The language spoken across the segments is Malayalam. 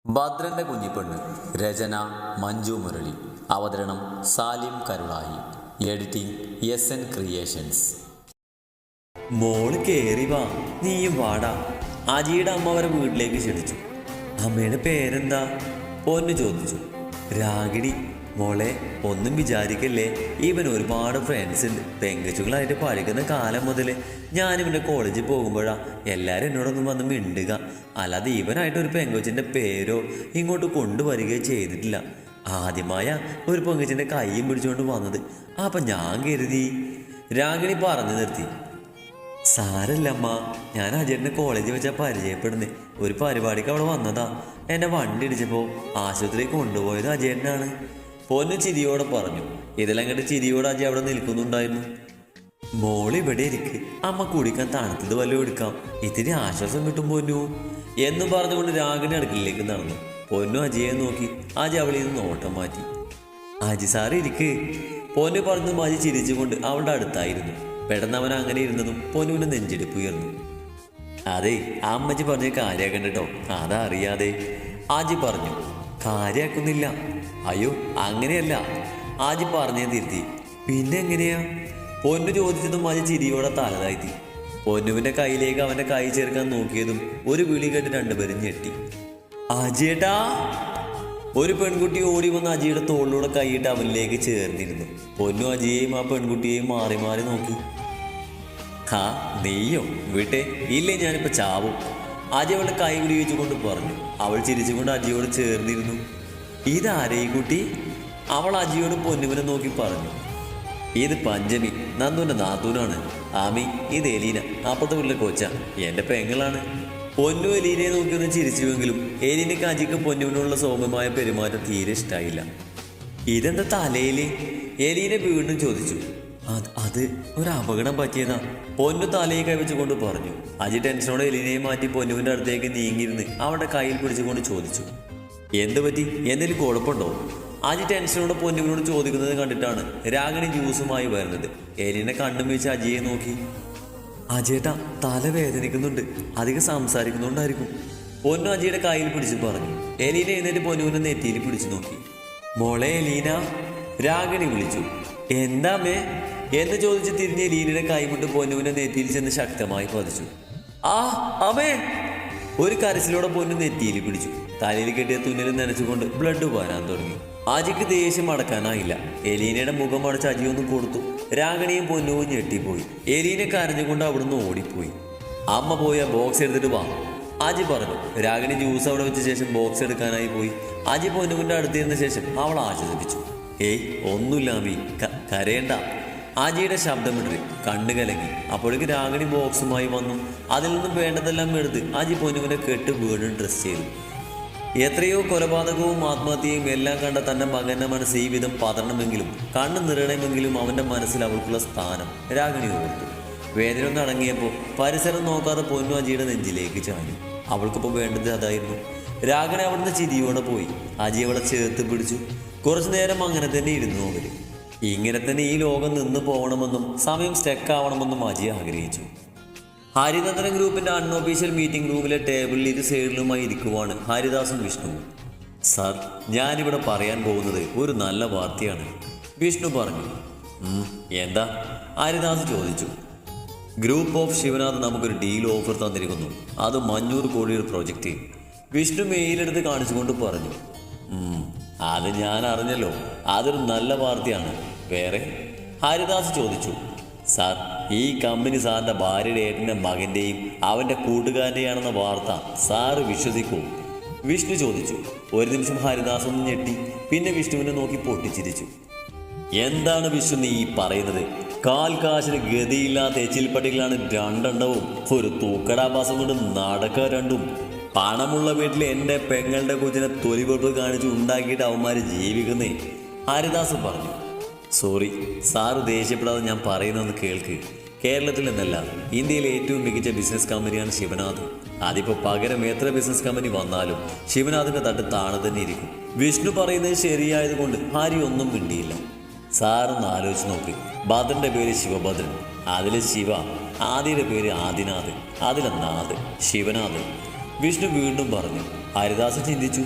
ഭദ്രന്റെ കുഞ്ഞിപ്പെണ്ണ്. രചന മഞ്ജു മുരളി. അവതരണം Salim Karulayi. Editing SN creations. മോള് കേറി വാ, നീയും വാടാ. അജിയുടെ അമ്മ അവരെ വീട്ടിലേക്ക് ക്ഷണിച്ചു. അമ്മയുടെ പേരെന്താ? പൊന്നു ചോദിച്ചു. രാഗിണി. മോളെ ഒന്നും വിചാരിക്കല്ലേ, ഇവൻ ഒരുപാട് ഫ്രണ്ട്സ് ഉണ്ട്. പെങ്കച്ചുകളായിട്ട് പഠിക്കുന്ന കാലം മുതൽ ഞാനിവൻ്റെ കോളേജിൽ പോകുമ്പോഴാണ് എല്ലാവരും എന്നോടൊന്നും വന്ന് മിണ്ടുക. അല്ലാതെ ഇവനായിട്ടൊരു പെങ്കൊച്ചിൻ്റെ പേരോ ഇങ്ങോട്ട് കൊണ്ടുവരികയോ ചെയ്തിട്ടില്ല. ആദ്യമായ ഒരു പെങ്കൊച്ചിൻ്റെ കൈയും പിടിച്ചുകൊണ്ട് വന്നത്. അപ്പം ഞാൻ കരുതി. രാഗിണി പറഞ്ഞു നിർത്തി. സാരല്ലമ്മ, ഞാൻ അജയനെ കോളേജിൽ വെച്ചാൽ പരിചയപ്പെടുന്നേ. ഒരു പരിപാടിക്ക് അവിടെ വന്നതാ. എന്നെ വണ്ടി ഇടിച്ചപ്പോൾ ആശുപത്രിയിൽ കൊണ്ടുപോയത് അജയനാണ്. പൊന്നു ചിരിയോടെ പറഞ്ഞു. ഇതിലങ്ങോട്ട് ചിരിയോടെ അജയ് അവിടെ നിൽക്കുന്നുണ്ടായിരുന്നു. മോൾ ഇവിടെ ഇരിക്ക്, അമ്മ കുടിക്കാൻ തണുത്തത് വല്ലതും എടുക്കാം, ഇത്തിരി ആശ്വാസം കിട്ടും പൊന്നു എന്നും പറഞ്ഞുകൊണ്ട് രാഗിണി അടുക്കളയിലേക്ക് നടന്നു. പൊന്നു അജയെ നോക്കി. അജയ് അവളിൽ നിന്ന് നോട്ടം മാറ്റി. അജി സാറ് ഇരിക്ക്, പൊന്നു പറഞ്ഞതും അജയ് ചിരിച്ചുകൊണ്ട് അവളുടെ അടുത്തായിരുന്നു. പെട്ടെന്ന് അവൻ അങ്ങനെ ഇരുന്നതും പൊന്നുവിൻ്റെ നെഞ്ചെടുപ്പ് ഉയർന്നു. അതെ, അമ്മച്ചി പറഞ്ഞ കാര്യമാക്കണ്ട കേട്ടോ, അതാ അറിയാതെ. ആജി പറഞ്ഞു. കാര്യമാക്കുന്നില്ല. അയ്യോ അങ്ങനെയല്ല, ആജി പറഞ്ഞേ തിരുത്തി. പിന്നെ എങ്ങനെയാ? പൊന്നു ചോദിച്ചതും ആജി ചിരിയോടെ തലതാഴ്ത്തി. പൊന്നുവിൻ്റെ കയ്യിലേക്ക് അവൻ്റെ കൈ ചേർക്കാൻ നോക്കിയതും ഒരു വിളി കേട്ട് രണ്ടുപേരും ഞെട്ടി. അജിയേട്ടാ! ഒരു പെൺകുട്ടി ഓടി വന്ന് അജിയുടെ തോളിലൂടെ കൈയിട്ട് അവനിലേക്ക് ചേർന്നിരുന്നു. പൊന്നു അജിയെയും ആ പെൺകുട്ടിയെയും മാറി മാറി നോക്കി. ഹാ, നീയോ? വിട്ടെ, ഇല്ലേ ഞാനിപ്പോൾ ചാവും. അജി അവളുടെ കൈ പിടിവെച്ചുകൊണ്ട് പറഞ്ഞു. അവൾ ചിരിച്ചുകൊണ്ട് അജിയോട് ചേർന്നിരുന്നു. ഇതാരേ ഈ കുട്ടി? അവൾ അജിയോട് പൊന്നുവിനെ നോക്കി പറഞ്ഞു. ഇത് പഞ്ചമി, നന്ദുവിൻ്റെ നാത്തൂനാണ്. ആമി, ഇത് എലീന, അപ്പുറത്തെ വീട്ടിലെ കൊച്ച, എൻ്റെ പെങ്ങളാണ്. പൊന്നു എലീനയെ നോക്കിയൊന്ന് ചിരിച്ചുവെങ്കിലും എലീനയ്ക്ക് അജിക്ക് പൊന്നുവിനുള്ള സൗമ്യമായ പെരുമാറ്റം തീരെ ഇഷ്ടമായില്ല. ഇതെന്താ തലയിൽ? എലീന വീണ്ടും ചോദിച്ചു. അത് ഒരു അപകടം പറ്റിയതാ, പൊന്നു തലയെ കൈവച്ചുകൊണ്ട് പറഞ്ഞു. അജി ടെൻഷനോടെ എലീനയെ മാറ്റി പൊന്നുവിൻ്റെ അടുത്തേക്ക് നീങ്ങിയിരുന്ന് അവളുടെ കയ്യിൽ പിടിച്ചുകൊണ്ട് ചോദിച്ചു. എന്ത് പറ്റി? എന്തെങ്കിലും കുഴപ്പമുണ്ടോ? അജി ടെൻഷനോടെ പൊന്നുവിനോട് ചോദിക്കുന്നത് കണ്ടിട്ടാണ് രാഗിണി ജ്യൂസുമായി വരുന്നത്. എലീനെ കണ്ണും വെച്ച് അജിയെ നോക്കി. അജേട്ടാ, തല വേദനിക്കുന്നുണ്ട്, അധികം സംസാരിക്കുന്നുണ്ടായിരിക്കും. പൊന്നു അജിയുടെ കയ്യിൽ പിടിച്ച് പറഞ്ഞു. എലീന എഴുന്നേറ്റ് പൊന്നുവിനെ നെറ്റിയിൽ പിടിച്ചു നോക്കി. മോളെ എലീന, രാഗിണി വിളിച്ചു. എന്താമേ എന്ന് ചോദിച്ച് തിരിഞ്ഞ് എലീനയുടെ കൈമുട്ട് പൊന്നുവിൻ്റെ നെറ്റിയിൽ ചെന്ന് ശക്തമായി പതിച്ചു. ആ അമ്മേ! ഒരു കരച്ചിലോടെ പൊന്നു നെറ്റിയിൽ പിടിച്ചു. തലയിൽ കെട്ടിയ തുന്നൽ നനച്ചുകൊണ്ട് ബ്ലഡ് വരാൻ തുടങ്ങി. അജിക്ക് ദേഷ്യം അടക്കാനായില്ല. എലീനയുടെ മുഖം അടച്ച് അജിയൊന്നും കൊടുത്തു. രാഗിണിയും പൊന്നുവും ഞെട്ടിപ്പോയി. എലീനെ കരഞ്ഞുകൊണ്ട് അവിടുന്ന് ഓടിപ്പോയി. അമ്മ പോയ ബോക്സ് എടുത്തിട്ട് വാ, അജി പറഞ്ഞു. രാഗിണി ജ്യൂസ് അവിടെ വെച്ച ശേഷം ബോക്സ് എടുക്കാനായി പോയി. അജി പൊന്നുവിൻ്റെ അടുത്തിരുന്ന ശേഷം അവൾ ആശ്വസിപ്പിച്ചു. ഏയ് ഒന്നുമില്ല അമ്മി, കരയേണ്ട. അജിയുടെ ശബ്ദം വിടറി. കണ്ണു കലങ്ങി. അപ്പോഴേക്ക് രാഗിണി ബോക്സുമായി വന്നു. അതിൽ നിന്നും വേണ്ടതെല്ലാം എടുത്ത് അജി പൊന്നുവിനെ കെട്ട് വീണ്ടും ഡ്രസ് ചെയ്തു. എത്രയോ കൊലപാതകവും ആത്മഹത്യയും എല്ലാം കണ്ട തൻ്റെ മകൻ്റെ മനസ്സ് ഈ വിധം പതറണമെങ്കിലും കണ്ണു നിറയണമെങ്കിലും അവൻ്റെ മനസ്സിൽ അവൾക്കുള്ള സ്ഥാനം രാഗിണി ഓർത്തു. വേദന ഒന്നടങ്ങിയപ്പോൾ പരിസരം നോക്കാതെ പൊന്നു അജിയുടെ നെഞ്ചിലേക്ക് ചാടി. അവൾക്കിപ്പോൾ വേണ്ടത് അതായിരുന്നു. രാഗിണി അവിടുന്ന് ചിരിയോടെ പോയി. അജി അവളെ ചേർത്ത് പിടിച്ചു. കുറച്ചു നേരം അങ്ങനെ തന്നെ ഇരുന്നു അവർ. ഇങ്ങനെ തന്നെ ഈ ലോകം നിന്ന് പോകണമെന്നും സമയം സ്റ്റെക്കാവണമെന്നും അജി ആഗ്രഹിച്ചു. ഹരിനന്ദനം ഗ്രൂപ്പിൻ്റെ അൺഒഫീഷ്യൽ മീറ്റിംഗ് റൂമിലെ ടേബിളിൽ ഇരു സൈഡിലുമായി ഇരിക്കുവാണ് ഹരിദാസും വിഷ്ണുവും. സാർ, ഞാനിവിടെ പറയാൻ പോകുന്നത് ഒരു നല്ല വാർത്തയാണ്, വിഷ്ണു പറഞ്ഞു. എന്താ? ഹരിദാസ് ചോദിച്ചു. ഗ്രൂപ്പ് ഓഫ് ശിവനാഥ് നമുക്കൊരു ഡീൽ ഓഫർ തന്നിരിക്കുന്നു, അത് 500 കോടിയുടെ പ്രോജക്റ്റ്. വിഷ്ണു മെയിലെടുത്ത് കാണിച്ചുകൊണ്ട് പറഞ്ഞു. അത് ഞാൻ അറിഞ്ഞല്ലോ, അതൊരു നല്ല വാർത്തയാണ്. വേറെ? ഹരിദാസ് ചോദിച്ചു. സാർ, ഈ കമ്പനി സാറിൻ്റെ ഭാര്യയുടെ ഏട്ടൻ്റെ മകൻ്റെയും അവൻ്റെ കൂട്ടുകാരൻ്റെയാണെന്ന വാർത്ത സാറ് വിശ്വസിക്കൂ? വിഷ്ണു ചോദിച്ചു. ഒരു നിമിഷം ഹരിദാസ് ഒന്ന് ഞെട്ടി. പിന്നെ വിഷ്ണുവിനെ നോക്കി പൊട്ടിച്ചിരിച്ചു. എന്താണ് വിഷ്ണു നീ പറയുന്നത്? കാൽ കാശിന് ഗതിയില്ലാത്ത എച്ചിൽപ്പട്ടികളാണ് രണ്ടെണ്ണവും. ഒരു തൂക്കടാഭാസം കൊണ്ട് നടക്കുക രണ്ടും. പണമുള്ള വീട്ടിൽ എൻ്റെ പെങ്ങളുടെ കൊച്ചിനെ തൊലിപൊട്ട് കാണിച്ച് ഉണ്ടാക്കിയിട്ട് അവന്മാർ ജീവിക്കുന്നേ, ഹരിദാസ് പറഞ്ഞു. സോറി സാറ്, ദേഷ്യപ്പെടാതെ ഞാൻ പറയുന്നതെന്ന് കേൾക്ക്. കേരളത്തിൽ നിന്നല്ല, ഇന്ത്യയിലെ ഏറ്റവും മികച്ച ബിസിനസ് കമ്പനിയാണ് ശിവനാഥ്. അതിപ്പോൾ പകരം എത്ര ബിസിനസ് കമ്പനി വന്നാലും ശിവനാഥിൻ്റെ തട്ട് താണു തന്നെ ഇരിക്കും. വിഷ്ണു പറയുന്നത് ശരിയായതുകൊണ്ട് ഹരി ഒന്നും മിണ്ടിയില്ല. സാറൊന്ന് ആലോചിച്ച് നോക്ക്. ഭദ്രൻ്റെ പേര് ശിവഭദ്രൻ, അതിൽ ശിവ. ആദിയുടെ പേര് ആദിനാഥ്, അതിലെ നാഥ് ശിവനാഥ്. വിഷ്ണു വീണ്ടും പറഞ്ഞു. ഹരിദാസ് ചിന്തിച്ചു.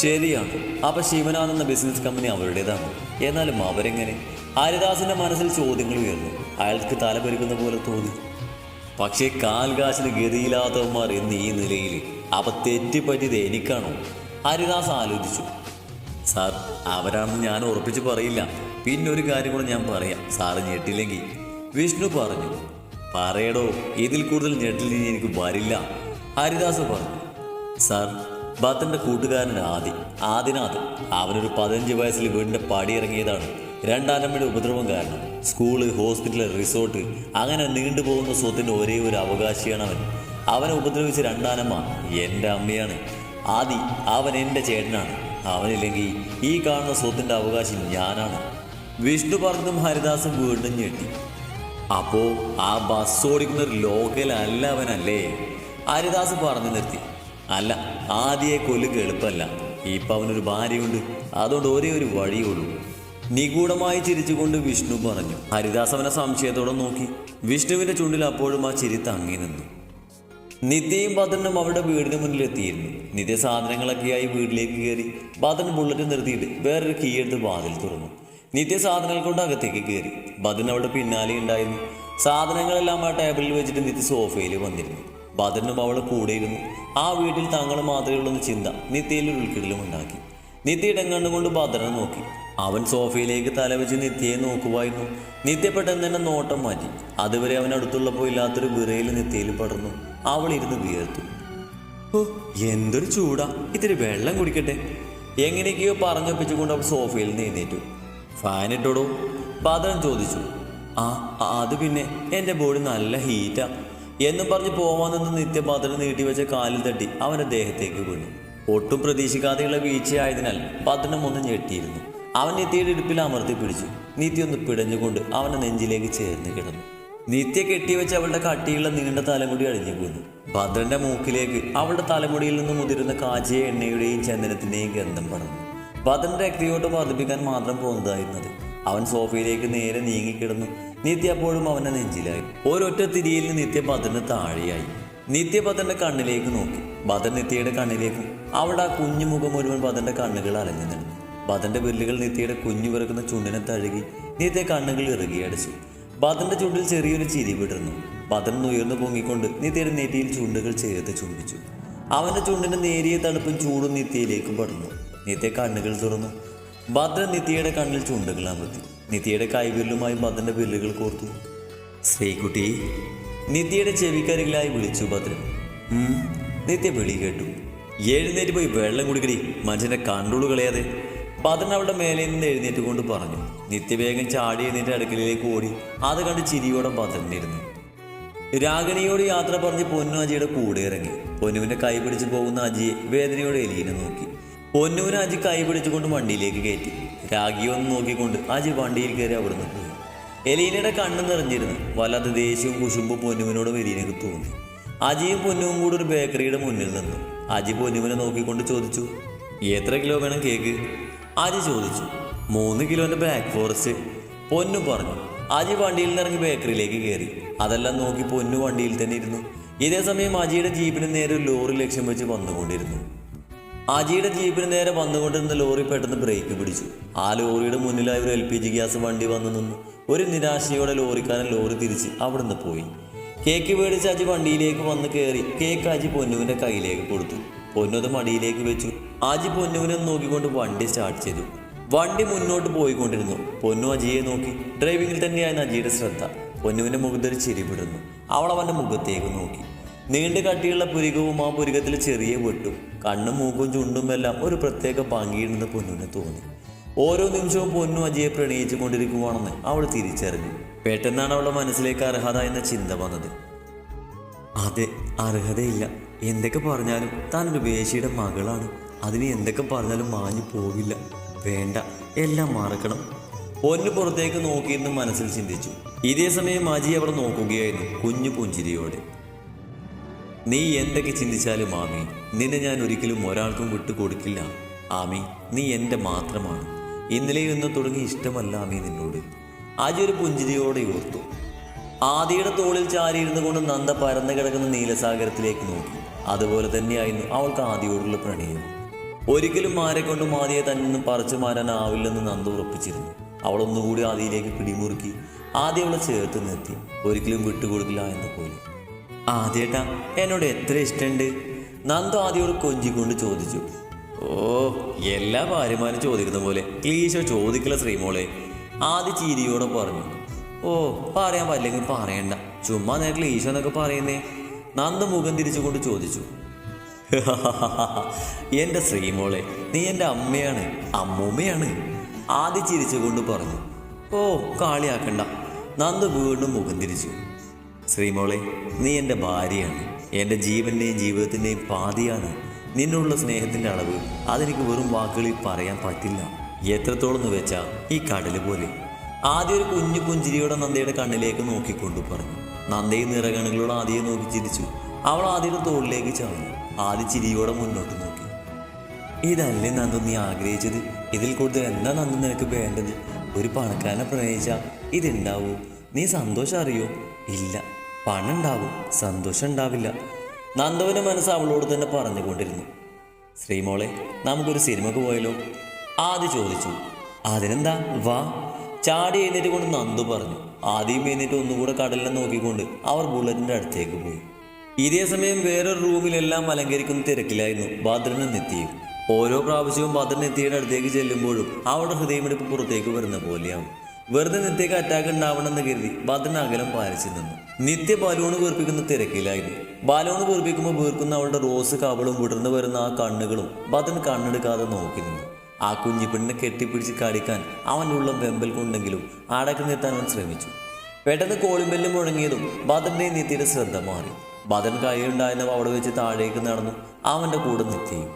ശരിയാണ്, അപ്പൊ ശിവനാഥ് എന്ന ബിസിനസ് കമ്പനി അവരുടേതാണ്. എന്നാലും അവരെങ്ങനെ? ഹരിദാസിന്റെ മനസ്സിൽ ചോദ്യങ്ങൾ ഉയർന്നു. അയാൾക്ക് തല പെരുക്കുന്ന പോലെ തോന്നി. പക്ഷേ കാൽകാശിന് ഗതിയില്ലാത്തവന്മാർ എന്ന് ഈ നിലയിൽ അപ്പൊ തെറ്റിപ്പറ്റിയത് എനിക്കാണോ? ഹരിദാസ് ആലോചിച്ചു. സാർ, അവരാണെന്ന് ഞാൻ ഉറപ്പിച്ച് പറയില്ല. പിന്നെ ഒരു കാര്യം കൂടെ ഞാൻ പറയാം, സാറ് ഞെട്ടില്ലെങ്കിൽ. വിഷ്ണു പറഞ്ഞു. പറയടോ, ഇതിൽ കൂടുതൽ ഞെട്ടിൽ എനിക്ക് വരില്ല, ഹരിദാസ് പറഞ്ഞു. സാർ, ഭദ്രന്റെ കൂട്ടുകാരൻ ആദിനാഥ്, അവനൊരു 15 വയസ്സിൽ വീടിൻ്റെ പടിയിറങ്ങിയതാണ്. രണ്ടാനമ്മയുടെ ഉപദ്രവം കാരണം സ്കൂള്, ഹോസ്പിറ്റൽ, റിസോർട്ട്, അങ്ങനെ നീണ്ടുപോകുന്ന സ്വത്തിൻ്റെ ഒരേ ഒരു അവകാശിയാണ് അവൻ. അവനെ ഉപദ്രവിച്ച രണ്ടാനമ്മ എൻ്റെ അമ്മയാണ്. അവൻ എൻ്റെ ചേട്ടനാണ്. അവനില്ലെങ്കിൽ ഈ കാണുന്ന സ്വത്തിൻ്റെ അവകാശി ഞാനാണ്. വിഷ്ണു പറഞ്ഞതും ഹരിദാസും വീണ്ടും ഞെട്ടി. അപ്പോ ആ ബസ് ഓടിക്കുന്ന ഒരു ലോക്കൽ അല്ല അവനല്ലേ? ഹരിദാസ് പറഞ്ഞു നിർത്തി. അല്ല, ആദിയെ കൊല്ലുക എളുപ്പമല്ല. ഇപ്പം അവനൊരു ഭാര്യയുണ്ട്. അതുകൊണ്ട് ഒരേ ഒരു വഴിയുള്ളൂ. നിഗൂഢമായി ചിരിച്ചുകൊണ്ട് വിഷ്ണു പറഞ്ഞു. ഹരിദാസ് അവനെ സംശയത്തോടെ നോക്കി. വിഷ്ണുവിൻ്റെ ചുണ്ടിൽ അപ്പോഴും ആ ചിരി തങ്ങി നിന്നു. നിത്യയും ഭദ്രനും അവരുടെ വീടിന് മുന്നിലെത്തിയിരുന്നു. നിത്യ സാധനങ്ങളൊക്കെയായി വീട്ടിലേക്ക് കയറി. ഭദ്രൻ ബുള്ളറ്റ് നിർത്തിയിട്ട് വേറൊരു കീ എടുത്ത് വാതിൽ തുറന്നു. നിത്യ സാധനങ്ങൾ കൊണ്ട് അകത്തേക്ക് കയറി. ഭദ്രൻ അവിടെ പിന്നാലെ ഉണ്ടായിരുന്നു. സാധനങ്ങളെല്ലാം ആ ടേബിളിൽ വെച്ചിട്ട് നിത്യ സോഫയിൽ വന്നിരുന്നു. ഭദ്രനും അവളെ കൂടെയിരുന്നു. ആ വീട്ടിൽ തങ്ങൾ മാത്രമേ ഉള്ളെന്ന് ചിന്ത നിത്യയിൽ ഒരു ഉൾക്കിടലും ഉണ്ടാക്കി. നിത്യ ഇടങ്ങണ്ടുകൊണ്ട് ഭദ്രനെ നോക്കി. അവൻ സോഫയിലേക്ക് തലവെച്ച് നിത്യയെ നോക്കുമായിരുന്നു. നിത്യ പെട്ടെന്ന് തന്നെ നോട്ടം മാറ്റി. അതുവരെ അവൻ അടുത്തുള്ളപ്പോൾ ഇല്ലാത്തൊരു വിറയിൽ നിത്യയിൽ പടർന്നു. അവൾ ഇരുന്ന് വിയർത്തു. ഓ, എന്തൊരു ചൂടാ, ഇത്തിരി വെള്ളം കുടിക്കട്ടെ. എങ്ങനെയൊക്കെയോ പറഞ്ഞൊപ്പിച്ചുകൊണ്ട് അവൾ സോഫയിൽ നിന്ന് എഴുന്നേറ്റു. ഫാൻ ഇട്ടോടോ? ഭദ്രൻ ചോദിച്ചു. അത് പിന്നെ എൻ്റെ ബോഡി നല്ല ഹീറ്റാ എന്നും പറഞ്ഞ് പോവാൻ നിന്ന് നിത്യ ഭദ്രൻ നീട്ടിവെച്ച കാലിൽ തട്ടി അവൻ്റെ ദേഹത്തേക്ക് വീണു. ഒട്ടും പ്രതീക്ഷിക്കാതെയുള്ള വീഴ്ചയായതിനാൽ ഭദ്രനും ഒന്ന് ഞെട്ടിയിരുന്നു. അവൻ നിത്യയുടെ ഇടുപ്പിൽ അമർത്തി പിടിച്ചു. നിത്യ ഒന്ന് പിടഞ്ഞുകൊണ്ട് അവൻ്റെ നെഞ്ചിലേക്ക് ചേർന്ന് കിടന്നു. നിത്യ കെട്ടിവെച്ച് അവളുടെ കട്ടിയുള്ള നീണ്ട തലമുടി അഴിഞ്ഞു വീണു. ഭദ്രന്റെ മൂക്കിലേക്ക് അവളുടെ തലമുടിയിൽ നിന്ന് മുതിരുന്ന കാച്ചിയ എണ്ണയുടെയും ചന്ദനത്തിൻ്റെയും ഗന്ധം പടർന്നു. ഭദ്രന്റെ രക്തയോട്ടം വർദ്ധിപ്പിക്കാൻ മാത്രം പോകുന്നതായിരുന്നത്. അവൻ സോഫയിലേക്ക് നേരെ നീങ്ങിക്കിടന്നു. നിത്യ അപ്പോഴും അവൻ്റെ നെഞ്ചിലായി. ഒരൊറ്റ തിരിയിൽ നിത്യ ഭദ്രന് താഴെയായി. നിത്യ ഭദ്രന്റെ കണ്ണിലേക്ക് നോക്കി. ഭദ്രൻ നിത്യയുടെ കണ്ണിലേക്കും. അവളുടെ ആ കുഞ്ഞു മുഖം മുഴുവൻ ഭദ്രന്റെ കണ്ണുകൾ അലഞ്ഞു നിന്നു. ഭദ്രന്റെ വിരലുകൾ നിത്യയുടെ കുഞ്ഞു വിറക്കുന്ന ചുണ്ടിനെ തഴുകി. നിത്യ കണ്ണുകൾ ഇറുകിയടച്ചു. ഭദ്രന്റെ ചുണ്ടിൽ ചെറിയൊരു ചിരി വിടർന്നു. ഭദ്രൻ ഉയർന്നു പൊങ്ങിക്കൊണ്ട് നിത്യയുടെ നെറ്റിയിൽ ചുണ്ടുകൾ ചേർത്ത് ചുംബിച്ചു. അവന്റെ ചുണ്ടിന്റെ നേരിയ തണുപ്പും ചൂടും നിത്യയിലേക്കും പടർന്നു. നിത്യ കണ്ണുകൾ തുറന്നു. ഭദ്രൻ നിത്യയുടെ കണ്ണിൽ ചുണ്ടുകൾ അമർത്തി. നിത്യയുടെ കൈവിരലുമായി ഭദ്രന്റെ വിരലുകൾ കോർത്തു. ശ്രീകുട്ടി, നിത്യയുടെ ചെവിക്കരികിലായി വിളിച്ചു ഭദ്രൻ. നിത്യ വിളി കേട്ടു. എഴുന്നേറ്റ് പോയി വെള്ളം കുടിക്കടി, മനുഷ്യന്റെ കണ്ടുള്ളു കളയാതെ, ഭദ്രൻ അവളുടെ മേലെ നിന്ന് എഴുന്നേറ്റ് കൊണ്ട് പറഞ്ഞു. നിത്യവേഗം ചാടി എഴുന്നേറ്റ് അടുക്കളയിലേക്ക് ഓടി. അത് കണ്ട് ചിരിയോടെ ഭദ്രനിരുന്നു. രാഗിണിയോട് യാത്ര പറഞ്ഞ് പൊന്നു അജിയുടെ കൂടെ ഇറങ്ങി. പൊന്നുവിന്റെ കൈ പിടിച്ചു പോകുന്ന അജിയെ വേദനയോടെ എലീനെ നോക്കി. പൊന്നുവിനെ അജി കൈ പിടിച്ചുകൊണ്ട് വണ്ടിയിലേക്ക് കയറ്റി. രാഗിയെ ഒന്ന് നോക്കിക്കൊണ്ട് അജി വണ്ടിയിൽ കയറി അവിടുന്ന് പോയി. എലീനയുടെ കണ്ണ് നിറഞ്ഞിരുന്നു. വല്ലാത്ത ദേഷ്യവും കുശുമ്പും പൊന്നുവിനോട് എലീനക്ക് തോന്നി. അജിയും പൊന്നുവും കൂടെ ഒരു ബേക്കറിയുടെ മുന്നിൽ നിന്നു. അജി പൊന്നുവിനെ നോക്കിക്കൊണ്ട് ചോദിച്ചു, എത്ര കിലോ വേണം കേക്ക്? അജി ചോദിച്ചു. 3 കിലോന്റെ ബ്ലാക്ക് ഫോറസ്റ്റ്, പൊന്നു പറഞ്ഞു. അജി വണ്ടിയിൽ നിന്നിറങ്ങി ബേക്കറിയിലേക്ക് കയറി. അതെല്ലാം നോക്കി പൊന്നു വണ്ടിയിൽ തന്നെ ഇരുന്നു. ഇതേ സമയം അജിയുടെ ജീപ്പിന് നേരെ ഒരു ലോറി ലക്ഷ്യം വെച്ച് വന്നുകൊണ്ടിരുന്നു. അജിയുടെ ജീപ്പിന് നേരെ വന്നുകൊണ്ടിരുന്ന ലോറി പെട്ടെന്ന് ബ്രേക്ക് പിടിച്ചു. ആ ലോറിയുടെ മുന്നിലായി ഒരു LPG ഗ്യാസ് വണ്ടി വന്നു നിന്നു. ഒരു നിരാശയോടെ ലോറിക്കാരൻ ലോറി തിരിച്ച് അവിടുന്ന് പോയി. കേക്ക് മേടിച്ച് അജി വണ്ടിയിലേക്ക് വന്ന് കയറി. കേക്ക് അജി പൊന്നുവിന്റെ കയ്യിലേക്ക് കൊടുത്തു. പൊന്നു അത് മടിയിലേക്ക് വെച്ചു. അജി പൊന്നുവിനെ നോക്കിക്കൊണ്ട് വണ്ടി സ്റ്റാർട്ട് ചെയ്തു. വണ്ടി മുന്നോട്ട് പോയിക്കൊണ്ടിരുന്നു. പൊന്നു അജിയെ നോക്കി. ഡ്രൈവിംഗിൽ തന്നെയായിരുന്നു അജിയുടെ ശ്രദ്ധ. പൊന്നുവിന്റെ മുഖത്തൊരു ചിരി വിടുന്നു. അവൾ അവന്റെ മുഖത്തേക്ക് നോക്കി. നീണ്ട കട്ടിയുള്ള പുരികവും ആ പുരികത്തിൽ ചെറിയ വെട്ടും കണ്ണും മൂക്കും ചുണ്ടും എല്ലാം ഒരു പ്രത്യേക ഭംഗിയിടുന്ന പൊന്നുവിനെ തോന്നി. ഓരോ നിമിഷവും പൊന്നു അജിയെ പ്രണയിച്ചു കൊണ്ടിരിക്കുവാണെന്ന് അവൾ തിരിച്ചറിഞ്ഞു. പെട്ടെന്നാണ് അവളുടെ മനസ്സിലേക്ക് അർഹത എന്ന ചിന്ത വന്നത്. അതെ, അർഹതയില്ല. എന്തൊക്കെ പറഞ്ഞാലും താനൊരു വേശിയുടെ മകളാണ്. അതിന് എന്തൊക്കെ പറഞ്ഞാലും മാഞ്ഞു പോവില്ല. വേണ്ട, എല്ലാം മറക്കണം. പൊന്നു പുറത്തേക്ക് നോക്കിയിരുന്ന് മനസ്സിൽ ചിന്തിച്ചു. ഇതേ സമയം അജി അവളെ നോക്കുകയായിരുന്നു കുഞ്ഞു പുഞ്ചിരിയോടെ. നീ എന്തൊക്കെ ചിന്തിച്ചാലും ആമി, നിന്നെ ഞാൻ ഒരിക്കലും ഒരാൾക്കും വിട്ടുകൊടുക്കില്ല. ആമി, നീ എൻ്റെ മാത്രമാണ്. ഇന്നലെ ഇന്ന് തുടങ്ങി ഇഷ്ടമല്ല ആമി നിന്നോട്. അജി ഒരു പുഞ്ചിരിയോടെ ഓർത്തു. ആദിയുടെ തോളിൽ ചാരിയിരുന്നു കൊണ്ട് നന്ദ പരന്നു കിടക്കുന്ന നീലസാഗരത്തിലേക്ക് നോക്കി. അതുപോലെ തന്നെയായിരുന്നു അവൾക്ക് ആദിയോടുള്ള പ്രണയം. ഒരിക്കലും ആരെ കൊണ്ടും ആദിയെ തന്നെ പറിച്ചു മാറാനാവില്ലെന്ന് നന്ദു ഉറപ്പിച്ചിരുന്നു. അവൾ ഒന്നുകൂടി ആദിയിലേക്ക് പിടിമുറുക്കി ആദ്യം അവളെ ചേർത്ത് നിർത്തി, ഒരിക്കലും വിട്ടുകൊടുക്കില്ല എന്ന പോലെ. ആദ്യേട്ടാ, എന്നോട് എത്ര ഇഷ്ടമുണ്ട്, നന്ദു ആദിയോട് കൊഞ്ചിക്കൊണ്ട് ചോദിച്ചു. ഓ, എല്ലാ ഭാര്യമാരും ചോദിക്കുന്ന പോലെ ക്ലീശോ ചോദിക്കില്ല ശ്രീമോളെ, ആദ്യ ചിരിയോടെ പറഞ്ഞു. ഓ, പറയാൻ പറ്റില്ലെങ്കിൽ പറയണ്ട, ചുമ്മാ നിനക്ക് ക്ലീശോ എന്നൊക്കെ പറയുന്നേ, നന്ദു മുഖം തിരിച്ചുകൊണ്ട് ചോദിച്ചു. എൻ്റെ ശ്രീമോളെ, നീ എൻ്റെ അമ്മയാണ്, അമ്മൂമ്മയാണ്, ആദ്യ ചിരിച്ചുകൊണ്ട് പറഞ്ഞു. ഓ, കാളിയാക്കണ്ട, നന്ദു വീണ്ടും മുഖം തിരിച്ചു. ശ്രീമോളെ, നീ എൻ്റെ ഭാര്യയാണ്, എൻ്റെ ജീവൻ്റെയും ജീവിതത്തിൻ്റെയും പാതിയാണ്. നിന്നുള്ള സ്നേഹത്തിൻ്റെ അളവ് അതെനിക്ക് വെറും വാക്കുകളിൽ പറയാൻ പറ്റില്ല. എത്രത്തോളം എന്ന് വെച്ചാൽ ഈ കടൽ പോലെ. ആദ്യം ഒരു കുഞ്ഞു പുഞ്ചിരിയോടെ നന്ദയുടെ കണ്ണിലേക്ക് നോക്കിക്കൊണ്ട് പറഞ്ഞു. നന്ദയും നിറകണുകളോട് ആദ്യയെ നോക്കി ചിരിച്ചു. അവൾ ആദ്യയുടെ തോളിലേക്ക് ചാഞ്ഞു. ആദ്യ ചിരിയോടെ മുന്നോട്ട് നോക്കി. ഇതല്ലേ നന്ദു നീ ആഗ്രഹിച്ചത്? ഇതിൽ കൂടുതൽ എന്താ നന്ദു നിനക്ക് വേണ്ടത്? ഒരു പണക്കാരനെ പ്രണയിച്ചാൽ ഇതുണ്ടാവൂ? നീ സന്തോഷം അറിയോ? ഇല്ല. പണം ഉണ്ടാവും, സന്തോഷം ഉണ്ടാവില്ല. നന്ദുവിൻ്റെ മനസ്സ് അവളോട് തന്നെ പറഞ്ഞുകൊണ്ടിരുന്നു. ശ്രീമോളെ, നമുക്കൊരു സിനിമക്ക് പോയാലോ? ആദ്യ ചോദിച്ചു. അതിനെന്താ, വാ. ചാടി എഴുന്നേറ്റ് കൊണ്ട് നന്ദു പറഞ്ഞു. ആദ്യം എഴുന്നേറ്റ് ഒന്നുകൂടെ കടലിനെ നോക്കിക്കൊണ്ട് അവർ ബുള്ളറ്റിൻ്റെ അടുത്തേക്ക് പോയി. ഇതേ സമയം വേറൊരു റൂമിലെല്ലാം അലങ്കരിക്കുന്ന തിരക്കിലായിരുന്നു ഭദ്രനും നിത്യയും. ഓരോ പ്രാവശ്യവും ഭദ്രൻ നിത്യയുടെ അടുത്തേക്ക് ചെല്ലുമ്പോഴും അവളുടെ ഹൃദയമിടിപ്പ് പുറത്തേക്ക് വരുന്ന പോലെയാവും. വെറുതെ നിത്യക്ക് അറ്റാക്ക് ഉണ്ടാവണമെന്ന് കരുതി ഭദ്രൻ അകലം പാലിച്ചു നിന്നു. നിത്യ ബലൂണ് വീർപ്പിക്കുന്ന തിരക്കിലായിരുന്നു. ബലൂണ് വീർപ്പിക്കുമ്പോൾ വീർക്കുന്ന അവളുടെ റോസ് കവളും വിടർന്നു വരുന്ന ആ കണ്ണുകളും ഭദ്രൻ കണ്ണെടുക്കാതെ നോക്കി നിന്നു. ആ കുഞ്ഞിപ്പെണ്ണിനെ കെട്ടിപ്പിടിച്ച് കടിക്കാൻ അവൻ്റെ ഉള്ളം വെമ്പൽ കൊണ്ടെങ്കിലും അടക്കി നിർത്താൻ അവൻ ശ്രമിച്ചു. പെട്ടെന്ന് കോളിമ്പെല്ലും മുഴങ്ങിയതും ഭദ്രൻ്റെയും നിത്യയുടെ ശ്രദ്ധ മാറി. ഭദ്രൻ കൈയുണ്ടായിരുന്നവ അവിടെ വെച്ച് താഴേക്ക് നടന്നു. അവൻ്റെ കൂടെ നിത്യയും.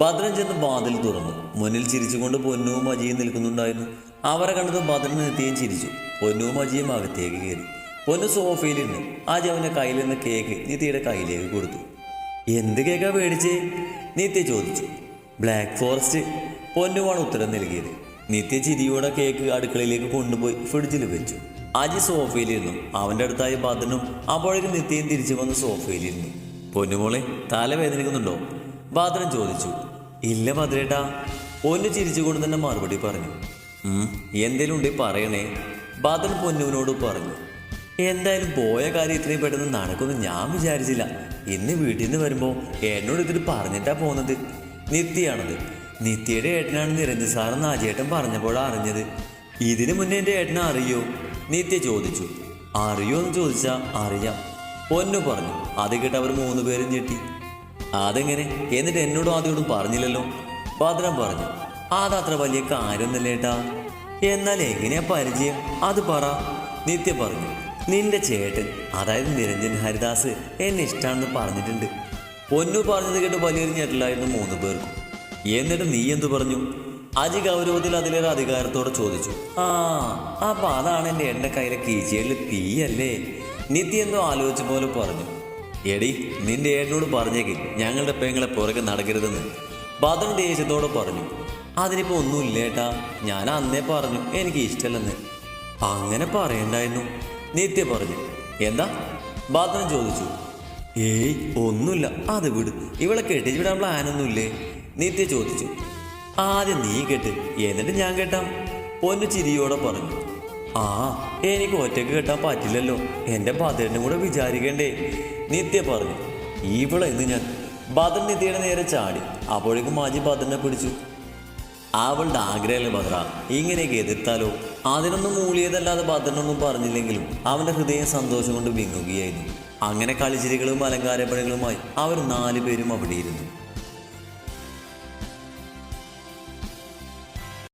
ഭദ്രൻ ചെന്ന് വാതിൽ തുറന്നു. മുന്നിൽ ചിരിച്ചുകൊണ്ട് പൊന്നുവും അജിയും നിൽക്കുന്നുണ്ടായിരുന്നു. അവരെ കണ്ടതും ഭദ്രൻ നിത്യയും ചിരിച്ചു. പൊന്നുവും അജിയും അകത്തേക്ക് കയറി. പൊന്നു സോഫയിലിരുന്നു. അജി അവൻ്റെ കയ്യിൽ നിന്ന് കേക്ക് നിത്യയുടെ കയ്യിലേക്ക് കൊടുത്തു. എന്ത് കേക്കാ മേടിച്ചേ? നിത്യ ചോദിച്ചു. Black forest. പൊന്നുവാണ് ഉത്തരം നൽകിയത്. നിത്യ ചിരിയോടെ കേക്ക് അടുക്കളയിലേക്ക് കൊണ്ടുപോയി ഫ്രിഡ്ജിൽ വെച്ചു. അജി സോഫയിലിരുന്നു. അവൻ്റെ അടുത്തായി ഭദ്രനും. അപ്പോഴേക്കും നിത്യയും തിരിച്ചു വന്ന് സോഫയിലിരുന്നു. പൊന്നുമോളെ, തലവേദനിക്കുന്നുണ്ടോ? ഭദ്രൻ ചോദിച്ചു. ഇല്ല ഭദ്രേട്ടാ. പൊന്നു ചിരിച്ചുകൊണ്ട് തന്നെ മറുപടി പറഞ്ഞു. എന്തേലും ഉണ്ടെങ്കിൽ പറയണേ, ഭദ്രൻ പൊന്നുവിനോട് പറഞ്ഞു. എന്തായാലും പോയ കാര്യം ഇത്രയും പെട്ടെന്ന് നടക്കുമെന്ന് ഞാൻ വിചാരിച്ചില്ല. ഇന്ന് വീട്ടിൽ നിന്ന് വരുമ്പോൾ എന്നോട് ഇതിൽ പറഞ്ഞിട്ടാ പോകുന്നത്. നിത്യയാണത്. നിത്യയുടെ ഏട്ടനാണ് നിരഞ്ജൻ സാറെന്ന് അജേട്ടൻ പറഞ്ഞപ്പോഴാണ് അറിഞ്ഞത്. ഇതിനു മുന്നേ എൻ്റെ ഏട്ടനെ അറിയോ? നിത്യ ചോദിച്ചു. അറിയോ എന്ന് ചോദിച്ചാൽ അറിയാം, പൊന്നു പറഞ്ഞു. അത് കേട്ട് അവർ 3 പേരും ഞെട്ടി. അതെങ്ങനെ? എന്നിട്ട് എന്നോടും ആദ്യോടും പറഞ്ഞില്ലല്ലോ? ഭദ്രൻ പറഞ്ഞു. അതത്ര വലിയ കാര്യമൊന്നുമില്ല ഏട്ടാ. എന്നാൽ എങ്ങനെയാ പരിചയം? അത് പറ. നിത്യ പറഞ്ഞു. നിന്റെ ചേട്ടൻ, അതായത് നിരഞ്ജൻ ഹരിദാസ് എന്നെ ഇഷ്ടമാണെന്ന് പറഞ്ഞിട്ടുണ്ട്. പൊന്നു പറഞ്ഞത് കേട്ട് വലിയൊരു ഞെട്ടലായിരുന്നു 3 പേർക്കും. എന്നിട്ട് നീ എന്തു പറഞ്ഞു? അജി ഗൗരവത്തിൽ അതിലേറെ അധികാരത്തോടെ ചോദിച്ചു. അപ്പൊ അതാണ് എൻ്റെ കയ്യിലെ കീച്ചയിൽ തീയല്ലേ? നിത്യ എന്തോ ആലോചിച്ച പോലെ പറഞ്ഞു. എടി, നിന്റെ ഏട്ടനോട് പറഞ്ഞേക്ക് ഞങ്ങളുടെ പെങ്ങളെ പുറകെ നടക്കരുതെന്ന്. ഭദ്രൻ ദേഷ്യത്തോടെ പറഞ്ഞു. അതിനിപ്പോൾ ഒന്നുമില്ല ഏട്ടാ, ഞാൻ അന്നേ പറഞ്ഞു എനിക്ക് ഇഷ്ടമല്ലെന്ന്. അങ്ങനെ പറയണ്ടായിരുന്നു, നിത്യ പറഞ്ഞു. എന്താ? ഭദ്രൻ ചോദിച്ചു. ഏയ് ഒന്നുമില്ല, അത് വിട്. ഇവളെ കെട്ടിച്ച് വിടാൻ പ്ലാനൊന്നുമില്ലേ? നിത്യ ചോദിച്ചു. ആദ്യം നീ കെട്ട്, എന്നിട്ട് ഞാൻ കെട്ടാം, പൊന്നു ചിരിയോടെ പറഞ്ഞു. എനിക്ക് ഒറ്റയ്ക്ക് കെട്ടാൻ പറ്റില്ലല്ലോ, എൻ്റെ ഭദ്രനും കൂടെ വിചാരിക്കണ്ടേ? നിത്യ പറഞ്ഞു. ഇവളെ ഇന്ന് ഞാൻ. ഭദ്രൻ നിത്യയുടെ നേരെ ചാടി. അപ്പോഴേക്കും മാജി ഭദ്രനെ പിടിച്ചു. അവളുടെ ആഗ്രഹമല്ലേ ഭദ്ര, ഇങ്ങനെയൊക്കെ എതിർത്താലോ? അതിനൊന്നും മൂളിയതല്ലാതെ ഭദ്രനൊന്നും പറഞ്ഞില്ലെങ്കിലും അവൻ്റെ ഹൃദയം സന്തോഷം കൊണ്ട് വിങ്ങുകയായിരുന്നു. അങ്ങനെ കളിച്ചിരികളും അലങ്കാരപ്പണികളുമായി അവർ 4 പേരും അവിടെ ഇരുന്നു.